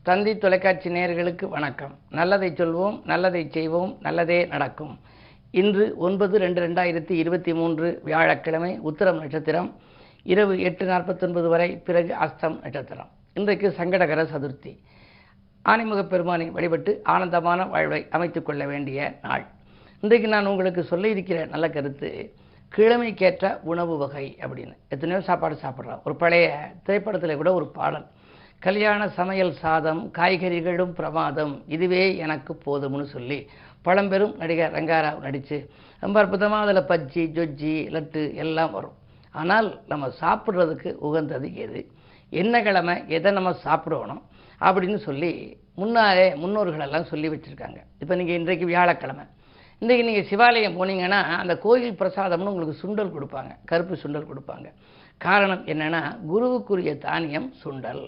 தந்தி தொலைக்காட்சி நேயர்களுக்கு வணக்கம். நல்லதை சொல்வோம், நல்லதை செய்வோம், நல்லதே நடக்கும். இன்று 9/2/2023 வியாழக்கிழமை, உத்திரம் நட்சத்திரம், இரவு 8:49 வரை, பிறகு அஸ்தம் நட்சத்திரம். இன்றைக்கு சங்கடகர சதுர்த்தி. ஆனைமுகப் பெருமானை வழிபட்டு ஆனந்தமான வாழ்வை அமைத்துக் கொள்ள வேண்டிய நாள். இன்றைக்கு நான் உங்களுக்கு சொல்ல இருக்கிற நல்ல கருத்து, கிழமைக்கேற்ற உணவு வகை அப்படின்னு. எத்தனையோ சாப்பாடு சாப்பிட்றோம். ஒரு பழைய திரைப்படத்தில் கூட ஒரு பாடல், கல்யாண சமையல் சாதம், காய்கறிகளும் பிரமாதம், இதுவே எனக்கு போதும்னு சொல்லி பழம்பெரும் நடிகர் ரங்காராவ் நடித்து ரொம்ப அற்புதமாக அதில் பஜ்ஜி, சொஜ்ஜி, லட்டு எல்லாம் வரும். ஆனால் நம்ம சாப்பிட்றதுக்கு உகந்தது எது, என்ன கிழமை, எதை நம்ம சாப்பிடணும் அப்படின்னு சொல்லி முன்னோர்களெல்லாம் சொல்லி வச்சுருக்காங்க. இப்போ நீங்கள் இன்றைக்கு வியாழக்கிழமை, இன்றைக்கி நீங்கள் சிவாலயம் போனீங்கன்னா அந்த கோயில் பிரசாதம்னு உங்களுக்கு சுண்டல் கொடுப்பாங்க, கருப்பு சுண்டல் கொடுப்பாங்க. காரணம் என்னென்னா, குருவுக்குரிய தானியம் சுண்டல்.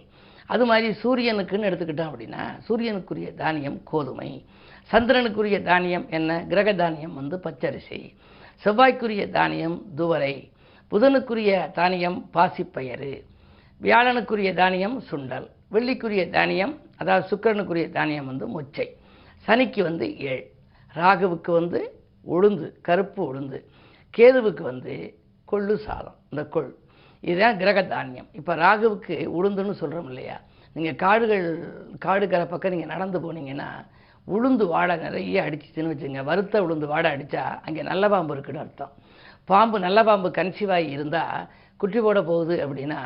அது மாதிரி சூரியனுக்குன்னு எடுத்துக்கிட்டோம் அப்படின்னா, சூரியனுக்குரிய தானியம் கோதுமை. சந்திரனுக்குரிய தானியம் என்ன, கிரக தானியம் பச்சரிசி. செவ்வாய்க்குரிய தானியம் துவரை. புதனுக்குரிய தானியம் பாசிப்பயறு. வியாழனுக்குரிய தானியம் சுண்டல். வெள்ளிக்குரிய தானியம், அதாவது சுக்கிரனுக்குரிய தானியம் மொச்சை. சனிக்கு ஏள். ராகுவுக்கு உளுந்து, கருப்பு உளுந்து. கேதுவுக்கு கொள்ளு சாதம், இந்த கொள். இதுதான் கிரக தானியம். இப்போ ராகுவுக்கு உளுந்துன்னு சொல்கிறோம் இல்லையா, நீங்கள் காடுகரை பக்கம் நீங்கள் நடந்து போனீங்கன்னா உளுந்து வாடை நிறைய அடிச்சுன்னு வச்சுங்க. வறுத்த உளுந்து வாடை அடித்தா அங்கே நல்ல பாம்பு இருக்குன்னு அர்த்தம். நல்ல பாம்பு கன்சீவாகி இருந்தால் குட்டி போட போகுது அப்படின்னா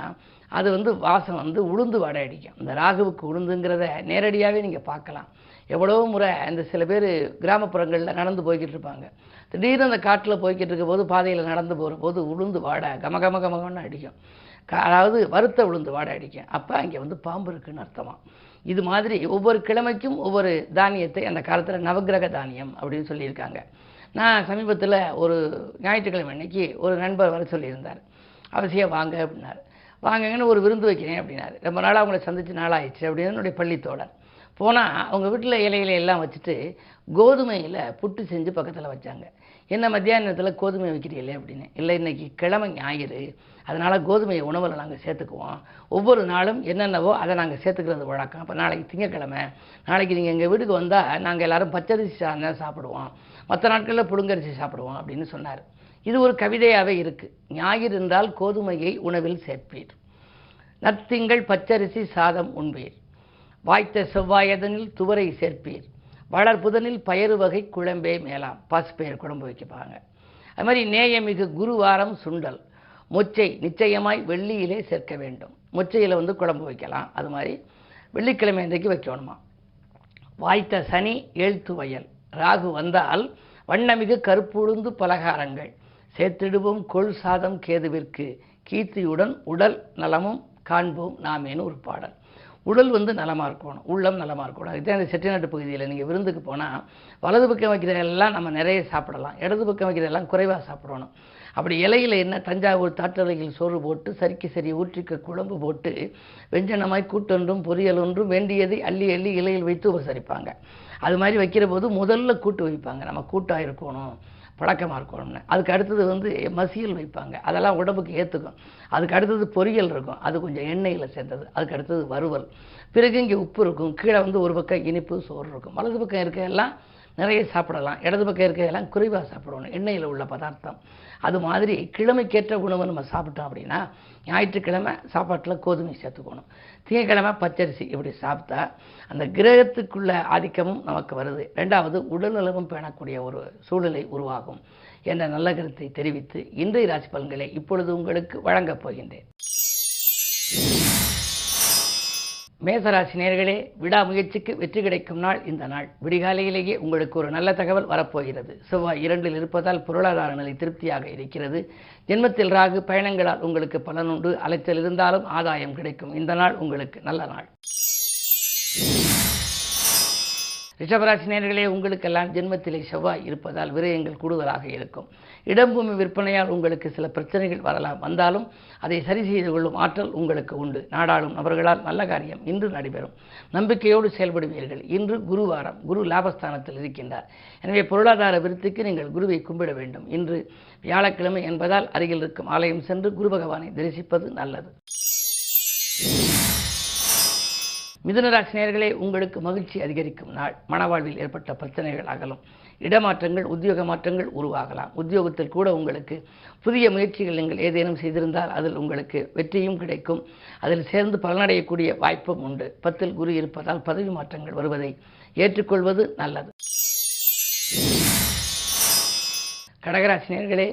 அது வாசம் உளுந்து வாடை அடிக்கும். இந்த ராகுவுக்கு உளுந்துங்கிறத நேரடியாகவே நீங்கள் பார்க்கலாம். எவ்வளோ முறை இந்த சில பேர் கிராமப்புறங்களில் நடந்து போய்கிட்டு இருப்பாங்க. திடீர்னு அந்த காட்டில் போய்கிட்டு இருக்க போது, பாதையில் நடந்து போகிற போது உளுந்து வாடை கமகமன்னு அடிக்கும். அதாவது வறுத்த உளுந்து வாடை அடிக்கும். அப்போ அங்கே பாம்பு இருக்குன்னு அர்த்தமா. இது மாதிரி ஒவ்வொரு கிழமைக்கும் ஒவ்வொரு தானியத்தை அந்த காலத்தில் நவகிரக தானியம் அப்படின்னு சொல்லியிருக்காங்க. நான் சமீபத்தில் ஒரு ஞாயிற்றுக்கிழமை அன்னைக்கு ஒரு நண்பர் வர சொல்லியிருந்தார். அவசியம் வாங்க அப்படின்னாரு. வாங்கங்கன்னு ஒரு விருந்து வைக்கிறேன் அப்படின்னாரு. ரொம்ப நாளாக அவங்கள சந்தித்து நாளாயிடுச்சு அப்படின்னு என்னுடைய பள்ளித்தோழர். போனால் அவங்க வீட்டில் இலையில எல்லாம் வச்சுட்டு கோதுமையில் புட்டு செஞ்சு பக்கத்தில் வச்சாங்க. என்ன மத்தியானத்தில் கோதுமை வைக்கிறீங்களே அப்படின்னு. இல்லை, இன்றைக்கி கிழமை ஞாயிறு, அதனால் கோதுமையை உணவில் நாங்கள் சேர்த்துக்குவோம். ஒவ்வொரு நாளும் என்னென்னவோ அதை நாங்கள் சேர்த்துக்கிறது வழக்கம். இப்போ நாளைக்கு திங்கக்கிழமை, நாளைக்கு நீங்கள் எங்கள் வீட்டுக்கு வந்தால் நாங்கள் எல்லோரும் பச்சரிசி சாதம் சாப்பிடுவோம், மற்ற நாட்களில் புழுங்கரிசி சாப்பிடுவோம் அப்படின்னு சொன்னார். இது ஒரு கவிதையாகவே இருக்குது. ஞாயிறு என்றால் கோதுமையை உணவில் சேர்ப்பீர், நத்திங்கள் பச்சரிசி சாதம் உண்பீர், வாய்த்த செவ்வாயதனில் துவரை சேர்ப்பீர், வளர்புதனில் பயறு வகை குழம்பே மேலாம், பாசிப்பயிர் குழம்பு வைக்கப்பாங்க. அது மாதிரி நேயமிகு குருவாரம் சுண்டல், மொச்சை நிச்சயமாய் வெள்ளியிலே சேர்க்க வேண்டும். மொச்சையில் குழம்பு வைக்கலாம். அது மாதிரி வெள்ளிக்கிழமை இன்றைக்கு வைக்கணுமா. வாய்த்த சனி ஏழ்த்து வயல், ராகு வந்தால் வண்ணமிகு கருப்புழுந்து பலகாரங்கள் சேர்த்திடுவோம் கொள் சாதம் கேதுவிற்கு, கீர்த்தியுடன் உடல் நலமும் காண்போம் நாமேனு ஒரு பாடல். உடல் நலமாக இருக்கணும், உள்ளம் நலமாக இருக்கணும். அதுதான் இந்த செட்டிநாட்டு பகுதியில் நீங்கள் விருந்துக்கு போனால் வலது பக்கம் வைக்கிறதெல்லாம் நம்ம நிறைய சாப்பிடலாம், இடது பக்கம் வைக்கிறதெல்லாம் குறைவாக சாப்பிடணும். அப்படி இலையில் என்ன, தஞ்சாவூர் தாற்றலையில் சோறு போட்டு சரிக்கு சரி ஊற்றிக்க குழம்பு போட்டு வெஞ்சனமாய் கூட்டொன்றும் பொரியல் ஒன்றும் வேண்டியதை அள்ளி அள்ளி இலையில் வைத்து உபசரிப்பாங்க. அது மாதிரி வைக்கிற போது முதல்ல கூட்டு வைப்பாங்க, நம்ம கூட்டாக இருக்கணும், பழக்கமாக இருக்கணும்னு. அதுக்கு அடுத்தது மசியல் வைப்பாங்க, அதெல்லாம் உடம்புக்கு ஏற்றுக்கும். அதுக்கு அடுத்தது பொரியல் இருக்கும், அது கொஞ்சம் எண்ணெயில் சேர்ந்தது. அதுக்கு அடுத்தது வறுவல். பிறகு இங்கே உப்பு இருக்கும். கீழே ஒரு பக்கம் இனிப்பு சோறு இருக்கும். வலது பக்கம் இருக்கையெல்லாம் நிறைய சாப்பிடலாம், இடது பக்கம் இருக்கையெல்லாம் குறைவாக சாப்பிடணும், எண்ணெயில் உள்ள பதார்த்தம். அது மாதிரி கிழமைக்கேற்ற உணவை நம்ம சாப்பிட்டோம் அப்படின்னா, ஞாயிற்றுக்கிழமை சாப்பாட்டில் கோதுமை சேர்த்துக்கணும், திங்கக்கிழமை பச்சரிசி. இப்படி சாப்பிட்டா அந்த கிரகத்துக்குள்ள ஆதிக்கமும் நமக்கு வருது. ரெண்டாவது, உடல்நலமும் பேணக்கூடிய ஒரு சூழ்நிலை உருவாகும் என்ற நல்ல கருத்தை தெரிவித்து இன்றைய ராசி பலன்களை இப்பொழுது உங்களுக்கு வழங்கப் போகின்றேன். மேசராசி நேயர்களே, விடாமுயற்சிக்கு வெற்றி கிடைக்கும் நாள் இந்த நாள். விடிகாலையிலேயே உங்களுக்கு ஒரு நல்ல தகவல் வரப்போகிறது. செவ்வாய் 2இல் இருப்பதால் பொருளாதார நிலை திருப்தியாக இருக்கிறது. ஜென்மத்தில் ராகு, பயணங்களால் உங்களுக்கு பலனுண்டு. அலைச்சல் இருந்தாலும் ஆதாயம் கிடைக்கும். இந்த நாள் உங்களுக்கு நல்ல நாள். ரிஷபராசி நேயர்களே, உங்களுக்கெல்லாம் ஜென்மத்திலே செவ்வாய் இருப்பதால் விரயங்கள் கூடுதலாக இருக்கும். இடம்பூமி விற்பனையால் உங்களுக்கு சில பிரச்சனைகள் வந்தாலும் அதை சரி செய்து கொள்ளும் ஆற்றல் உங்களுக்கு உண்டு. நாடாளும் நபர்களால் நல்ல காரியம் இன்று நடைபெறும். நம்பிக்கையோடு செயல்படுவீர்கள். இன்று குருவாரம், குரு லாபஸ்தானத்தில் இருக்கின்றார். எனவே பொருளாதார விருத்திக்கு நீங்கள் குருவை கும்பிட வேண்டும். இன்று வியாழக்கிழமை என்பதால் அருகில் இருக்கும் ஆலயம் சென்று குரு பகவானை தரிசிப்பது நல்லது. மிதுனராசி நேயர்களே, உங்களுக்கு மகிழ்ச்சி அதிகரிக்கும் நாள். மனவாழ்வில் ஏற்பட்ட பிரச்சனைகள் அகலும். இடமாற்றங்கள், உத்தியோக மாற்றங்கள் உருவாகலாம். உத்தியோகத்தில் கூட உங்களுக்கு புதிய முயற்சிகள் நீங்கள் ஏதேனும் செய்திருந்தால் அதில் உங்களுக்கு வெற்றியும் கிடைக்கும். அதில் சேர்ந்து பலனடையக்கூடிய வாய்ப்பும் உண்டு. 10ல் குரு இருப்பதால் பதவி மாற்றங்கள் வருவதை ஏற்றுக்கொள்வது நல்லது. கடகராசி நேயர்களே,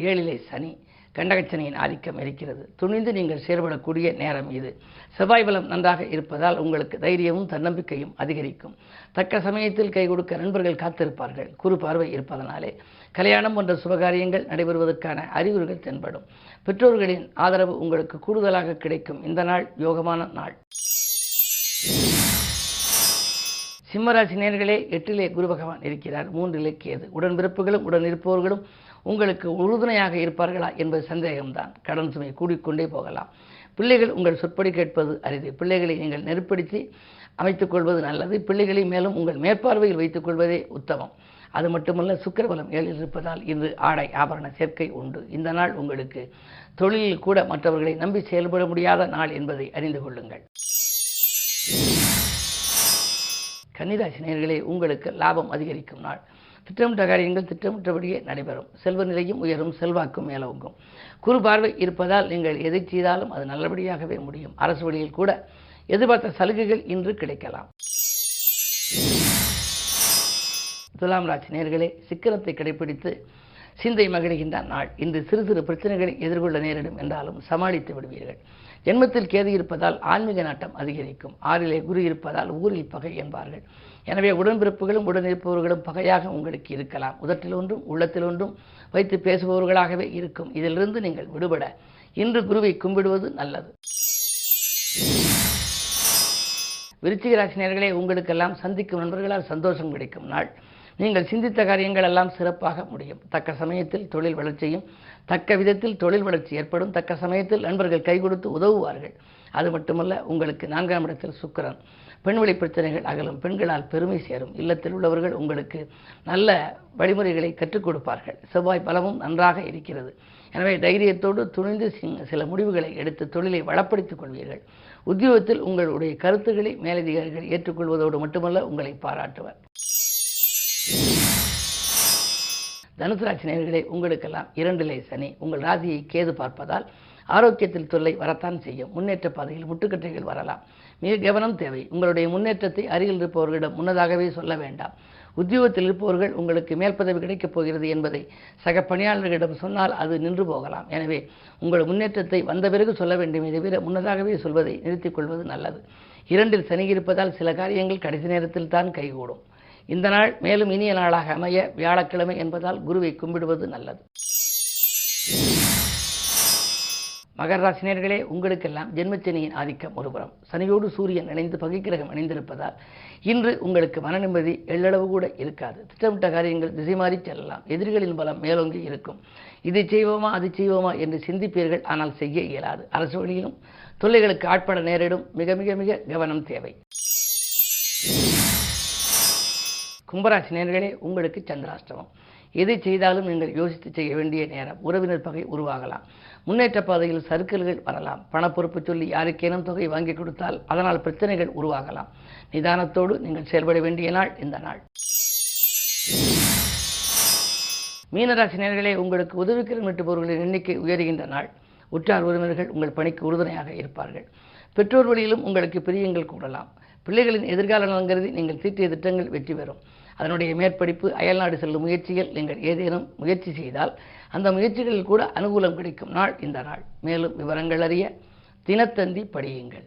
7லே சனி, கண்டகச்சனியின் ஆதிக்கம் இருக்கிறது. துணிந்து நீங்கள் செயல்படக்கூடிய நேரம் இது. செவ்வாய் பலம் நன்றாக இருப்பதால் உங்களுக்கு தைரியமும் தன்னம்பிக்கையும் அதிகரிக்கும். தக்க சமயத்தில் கை கொடுக்க நண்பர்கள் காத்திருப்பார்கள். குரு பார்வை இருப்பதனாலே கல்யாணம் போன்ற சுபகாரியங்கள் நடைபெறுவதற்கான அறிகுறிகள் தென்படும். பெற்றோர்களின் ஆதரவு உங்களுக்கு கூடுதலாக கிடைக்கும். இந்த நாள் யோகமான நாள். சிம்மராசி நேயர்களே, 8லே குரு பகவான் இருக்கிறார். 3லே கேது. உடன்பிறப்புகளும் உடன் இருப்பவர்களும் உங்களுக்கு உறுதுணையாக இருப்பார்களா என்பது சந்தேகம்தான். கடன் சுமை கூடிக்கொண்டே போகலாம். பிள்ளைகள் உங்கள் சொற்படி கேட்பது அரிது. பிள்ளைகளை நீங்கள் நெருப்படுத்தி அமைத்துக் கொள்வது நல்லது. பிள்ளைகளை மேலும் உங்கள் மேற்பார்வையில் வைத்துக் கொள்வதே உத்தமம். அது மட்டுமல்ல, சுக்கிரபலம் 7ல் இருப்பதால் இன்று ஆடை ஆபரண சேர்க்கை உண்டு. இந்த நாள் உங்களுக்கு தொழிலில் கூட மற்றவர்களை நம்பி செயல்பட முடியாத நாள் என்பதை அறிந்து கொள்ளுங்கள். கன்னிராசி நேயர்களே, உங்களுக்கு லாபம் அதிகரிக்கும் நாள். திட்டமிட்ட காரியங்கள் திட்டமிட்டபடியே நடைபெறும். செல்வ நிலையும் உயரும், செல்வாக்கும் மேலோங்கும். குரு பார்வை இருப்பதால் நீங்கள் எதை செய்தாலும் அது நல்லபடியாகவே முடியும். அரசு வழியில் கூட எதிர்பார்த்த சலுகைகள் இன்று கிடைக்கலாம். துலாம் ராசி நேயர்களே, சிக்கனத்தை கடைபிடித்து சிந்தை மகிழ்கின்ற நாள். இன்று சிறு சிறு பிரச்சனைகளை எதிர்கொள்ள நேரிடும் என்றாலும் சமாளித்து விடுவீர்கள். ஜென்மத்தில் கேது இருப்பதால் ஆன்மீக நாட்டம் அதிகரிக்கும். 6லே குரு இருப்பதால் ஊரில் பகை என்பார்கள். எனவே உடன்பிறப்புகளும் உடனிருப்பவர்களும் பகையாக உங்களுக்கு இருக்கலாம். உதட்டில் ஒன்றும் உள்ளத்தில் ஒன்றும் வைத்து பேசுபவர்களாகவே இருக்கும். இதிலிருந்து நீங்கள் விடுபட இன்று குருவை கும்பிடுவது நல்லது. விருச்சிக ராசி நேயர்களே, உங்களுக்கெல்லாம் சந்திக்கும் நண்பர்களால் சந்தோஷம் கிடைக்கும் நாள். நீங்கள் சிந்தித்த காரியங்கள் எல்லாம் சிறப்பாக முடியும். தக்க சமயத்தில் தொழில் வளர்ச்சியும் தக்க விதத்தில் தொழில் வளர்ச்சி ஏற்படும். தக்க சமயத்தில் நண்பர்கள் கை கொடுத்து உதவுவார்கள். அது மட்டுமல்ல, உங்களுக்கு 4ஆம் இடத்தில் சுக்கிரன். பெண்வழி பிரச்சனைகள் அகலும். பெண்களால் பெருமை சேரும். இல்லத்தில் உள்ளவர்கள் உங்களுக்கு நல்ல வழிமுறைகளை கற்றுக் கொடுப்பார்கள். செவ்வாய் பலமும் நன்றாக இருக்கிறது. எனவே தைரியத்தோடு துணிந்து சில முடிவுகளை எடுத்து தொழிலை வளப்படுத்திக் கொள்வீர்கள். உத்தியோகத்தில் உங்களுடைய கருத்துக்களை மேலதிகாரிகள் ஏற்றுக்கொள்வதோடு மட்டுமல்ல, உங்களை பாராட்டுவர். தனுசு ராசி நேயர்களே, உங்களுக்கெல்லாம் 2லே சனி. உங்கள் ராசியை கேது பார்ப்பதால் ஆரோக்கியத்தில் தொல்லை வரத்தான் செய்யும். முன்னேற்ற பாதையில் முட்டுக்கட்டைகள் வரலாம். மிக கவனம் தேவை. உங்களுடைய முன்னேற்றத்தை அருகில் இருப்பவர்களிடம் முன்னதாகவே சொல்ல வேண்டாம். உத்தியோகத்தில் இருப்பவர்கள் உங்களுக்கு மேல் பதவி கிடைக்கப் போகிறது என்பதை சக பணியாளர்களிடம் சொன்னால் அது நின்று போகலாம். எனவே உங்கள் முன்னேற்றத்தை வந்த பிறகு சொல்ல வேண்டுமே தவிர முன்னதாகவே சொல்வதை நிறுத்திக் கொள்வது நல்லது. 2ல் சனி இருப்பதால் சில காரியங்கள் கடைசி நேரத்தில் தான் கைகூடும். இந்த நாள் மேலும் இனிய நாளாக அமைய வியாழக்கிழமை என்பதால் குருவை கும்பிடுவது நல்லது. மகர ராசி நேயர்களே, உங்களுக்கெல்லாம் ஜென்மச்சனியின் ஆதிக்கம் ஒருபுறம். சனியோடு சூரியன் இணைந்து பகைக்கிரகம் இணைந்திருப்பதால் இன்று உங்களுக்கு மன நிம்மதி எள்ளளவு கூட இருக்காது. திட்டமிட்ட காரியங்கள் திசை மாறி செல்லலாம். எதிரிகளின் பலம் மேலோங்கி இருக்கும். இதை செய்வோமா அது செய்வோமா என்று சிந்திப்பீர்கள், ஆனால் செய்ய இயலாது. அரசு வழியிலும் தொல்லைகளுக்கு ஆட்பட நேரிடும். மிக மிக மிக கவனம் தேவை. கும்பராசி நேயர்களே, உங்களுக்கு சந்திராஷ்டமம். எதை செய்தாலும் நீங்கள் யோசித்து செய்ய வேண்டிய நேரம். உறவினர் பகை உருவாகலாம். முன்னேற்ற பாதையில் சறுக்கல்கள் வரலாம். பணப்பொறுப்பு சொல்லி யாருக்கேனும் தொகை வாங்கி கொடுத்தால் அதனால் பிரச்சனைகள் உருவாகலாம். நிதானத்தோடு நீங்கள் செயல்பட வேண்டிய நாள் இந்த நாள். மீனராசி நேயர்களே, உங்களுக்கு உதவிக்கரம் நீட்டுபவர்களின் எண்ணிக்கை உயர்கின்ற நாள். உற்றார் உறவினர்கள் உங்கள் பணிக்கு உறுதுணையாக இருப்பார்கள். பெற்றோர் வழியிலும் உங்களுக்கு பிரியங்கள் கூடலாம். பிள்ளைகளின் எதிர்கால நலன்கருதி நீங்கள் தீட்டிய திட்டங்கள் வெற்றி பெறும். அதனுடைய மேற்படிப்பு, அயல்நாடு செல்லும் முயற்சிகள் நீங்கள் ஏதேனும் முயற்சி செய்தால் அந்த முயற்சிகளில் கூட அனுகூலம் கிடைக்கும் நாள் இந்த நாள். மேலும் விவரங்கள் அறிய தினத்தந்தி படியுங்கள்.